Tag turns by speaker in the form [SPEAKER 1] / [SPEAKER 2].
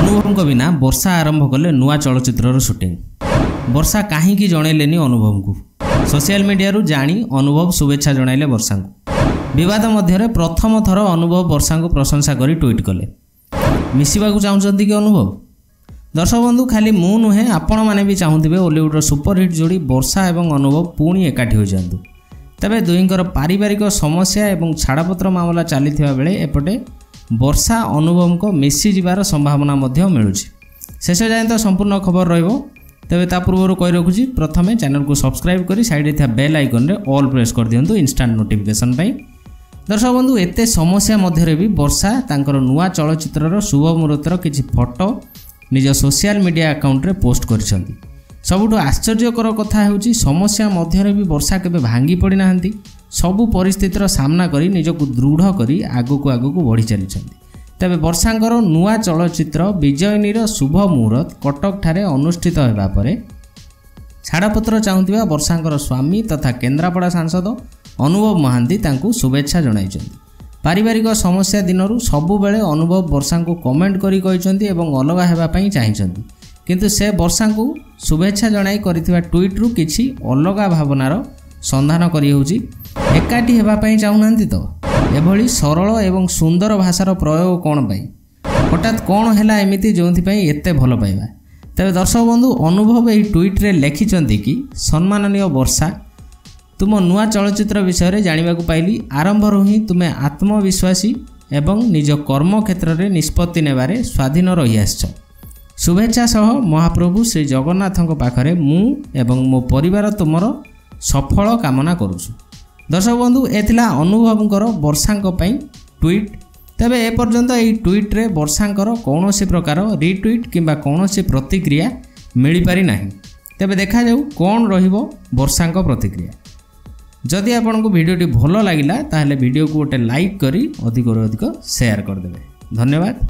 [SPEAKER 1] अनुभव बिना वर्षा आरंभ कले नुआ चलचित्र शूटिंग। वर्षा कहीं जनइलेनी अनुभव को सोशल मीडिया जानी अनुभव शुभेच्छा जणाइले वर्षा को। विवाद मध्य प्रथम थर अनुभव वर्षा को प्रशंसा कर ट्वीट कले। मिसिबा को चाहते कि अनुभव? दर्शक बंधु खाली मु नुहे आपण मैंने भी चाहूबे ओलीवुड सुपरहिट जोड़ी वर्षा एवं अनुभव पुणी एकाठी हो जातु। तेबे दुईंकर पारिवारिक समस्या एवं छाड़पत्र मामला चली बेले एपटे वर्षा अनुभव को मिसी जीवार संभावना मिलूँ। शेष जाए तो संपूर्ण खबर रहिबो। तेबे ता पूर्व कही रखुची प्रथमे चैनल को सब्सक्राइब करी साइड था बेल आइकन रे ऑल प्रेस कर दियंतु इंस्टांट नोटिफिकेशन पाई। दर्शक बंधु एते समस्या मध्य भी वर्षा तांकर नुआ चलचित्रर शुभ मुहूर्तर किछि फोटो निज सोशल मीडिया अकाउंट रे पोस्ट करिसंती। सबुठु आश्चर्यकर कथा हेउची समस्या मध्य भी वर्षा केबे भांगी पड़ी नाहंती। सबु परिस्थितिर सामना करी निजको दृढ़ करी आगको बढ़ी चलीछंती। तेबे वर्षांकर नुआ चलचित्र विजयिनीर शुभ मुहूर्त कटक ठारे अनुष्ठित हेबा परे छाड़पत्र चाहूथिबा वर्षांकर स्वामी तथा केन्द्रापड़ा सांसद अनुभव महांती तांकू शुभेच्छा जणाइछंती। पारिवारिक समस्या दिनरू सबु बेले अनुभव वर्षा को कमेंट करी कहिसंती एवं अलगा हेबा पई चाहिसंती, किंतु से वर्षा को शुभेच्छा जणाई करिथिबा ट्वीट रु किछि अलगा भावनार संधान करी होउची। एकाठी हेबा पई चाहुनांती तो एभली सरल एवं सुंदर भाषार प्रयोग कौन पाई हठात कौन है एमती जो एते भल पाइबा। तेरे दर्शक बंधु अनुभव यही ट्वीट रे लिखिछंती कि सम्माननीय वर्षा, तुम नुआ चलचित्र विषय जानिबा को पाइली। आरंभरू ही तुमे आत्मविश्वासी एवं निज कर्म क्षेत्र में निष्पत्ति नेबारे स्वाधीन रही आछो। शुभेच्छा सह महाप्रभु श्री जगन्नाथଙ୍କ पाखरे मु एवं मो परिवार तुमर सफल कामना करुछु। दर्शक बंधु एथिला अनुभवंकर वर्षांक पई ट्वीट। तेबे ए पर्यंत एही ट्वीट रे वर्षांकर कौनसी प्रकार रिट्वीट किंबा कौनसी प्रतिक्रिया मिली पारि नाही। तेबे देखा जाऊ कौन रहिबो वर्षांक प्रतिक्रिया। जदि आपनको वीडियोटी भलो लागिला ताहले वीडियो को गोटे लाइक करी अधिक शेयर कर देबे। धन्यवाद।